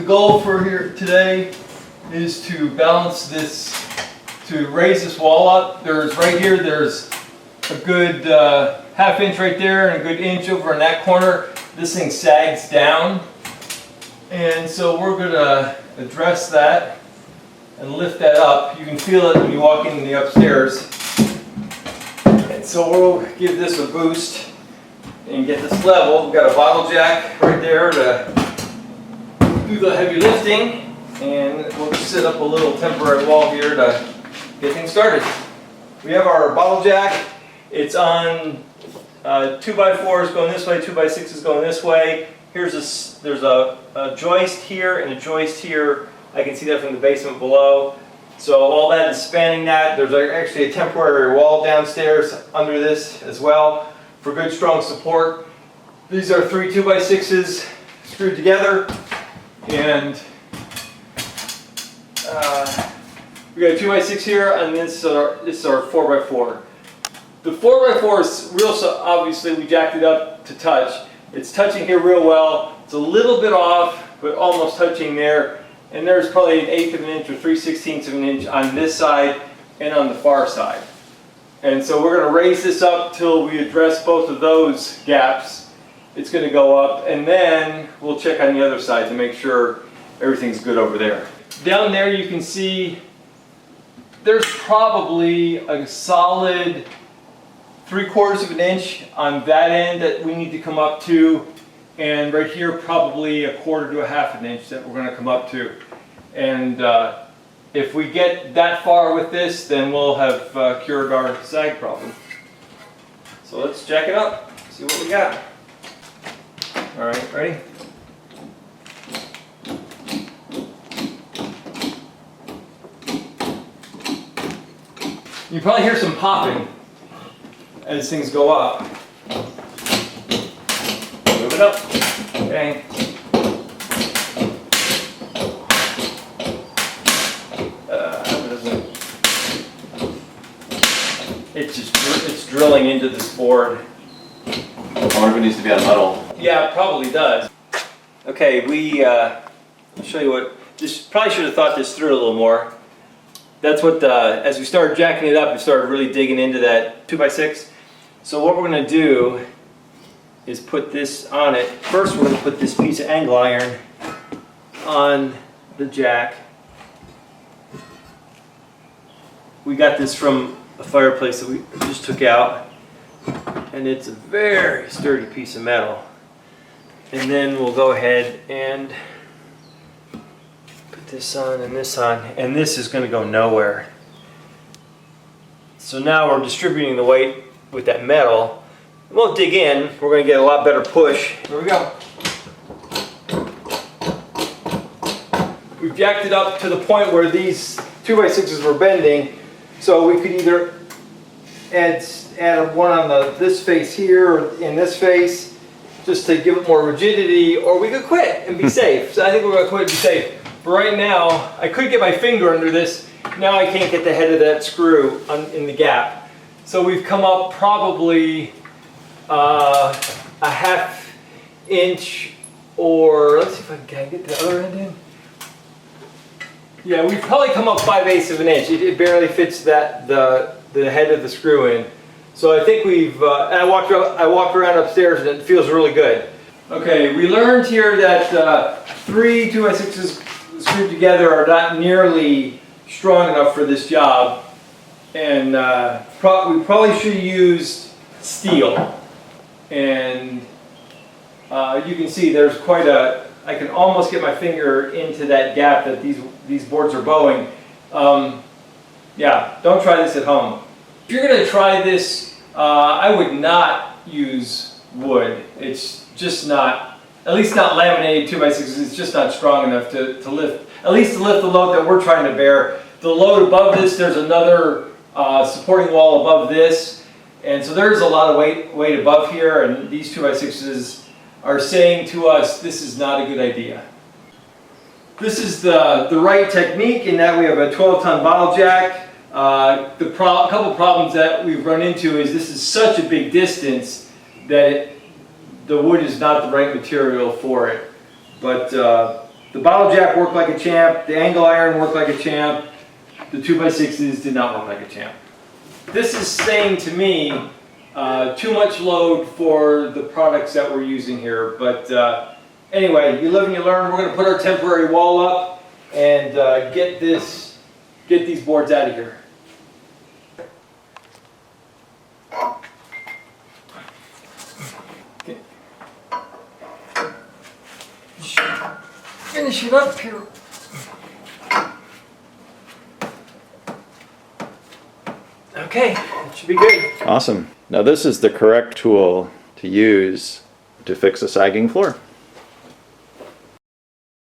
The goal for here today is to balance this, to raise this wall up. There's right here, there's a good ½ inch right there and a good inch over in that corner. This thing sags down. And so we're going to address that and lift that up. You can feel it when you walk in the upstairs. And so we'll give this a boost and get this level. We've got a bottle jack right there to do the heavy lifting, and we'll just set up a little temporary wall here to get things started. We have our bottle jack. It's on 2x4s going this way, 2x6s going this way. There's a joist here and a joist here. I can see that from the basement below. So all that is spanning that. There's actually a temporary wall downstairs under this as well for good strong support. These are 3 2x6s screwed together, and we got a 2x6 here, and this is our 4x4. The 4x4 is real, so obviously we jacked it up to touch. It's touching here real well. It's a little bit off, but almost touching there. And there's probably 1/8 of an inch or 3/16 of an inch on this side and on the far side. And so we're going to raise this up till we address both of those gaps. It's going to go up, and then we'll check on the other side to make sure everything's good over there. Down there you can see there's probably a solid 3/4 of an inch on that end that we need to come up to, and right here probably 1/4 to 1/2 an inch that we're going to come up to. And if we get that far with this, then we'll have cured our sag problem. So let's jack it up, see what we got. All right, ready? You probably hear some popping as things go up. Move it up. Okay. It's drilling into this board. I wonder if it needs to be on metal. Yeah, it probably does. Okay, I'll show you what. Probably should have thought this through a little more. That's what, as we started jacking it up, we started really digging into that 2x6. So what we're going to do is put this on it. First we're going to put this piece of angle iron on the jack. We got this from a fireplace that we just took out, and it's a very sturdy piece of metal. And then we'll go ahead and put this on and this on, and this is going to go nowhere. So now we're distributing the weight with that metal. We won't dig in, we're going to get a lot better push. Here we go. We've jacked it up to the point where these 2x6s were bending, so we could either add one on this face here or in this face just to give it more rigidity, or we could quit and be safe. So I think we're going to quit and be safe. But right now, I could get my finger under this. Now I can't get the head of that screw in the gap. So we've come up probably a ½ inch, or let's see if I can get the other end in. Yeah, we've probably come up 5/8 of an inch. It barely fits the head of the screw in. So I think we've, and I walked around upstairs and it feels really good. Okay, we learned here that 3 2x6s screwed together are not nearly strong enough for this job. And we probably should have used steel. And you can see there's quite I can almost get my finger into that gap that these boards are bowing. Yeah, don't try this at home. If you're going to try this, I would not use wood. It's just not, at least not laminated 2x6s, it's just not strong enough to lift, at least to lift the load that we're trying to bear. The load above this, there's another supporting wall above this, and so there's a lot of weight above here, and these 2x6s are saying to us this is not a good idea. This is the right technique in that we have a 12-ton bottle jack. Couple problems that we've run into is this is such a big distance that the wood is not the right material for it. But The bottle jack worked like a champ, the angle iron worked like a champ, the 2x6s did not work like a champ. This is saying to me, too much load for the products that we're using here, but anyway, you live and you learn. We're going to put our temporary wall up and get these boards out of here. Okay. Finish it up here. Okay, that should be good. Awesome. Now this is the correct tool to use to fix a sagging floor.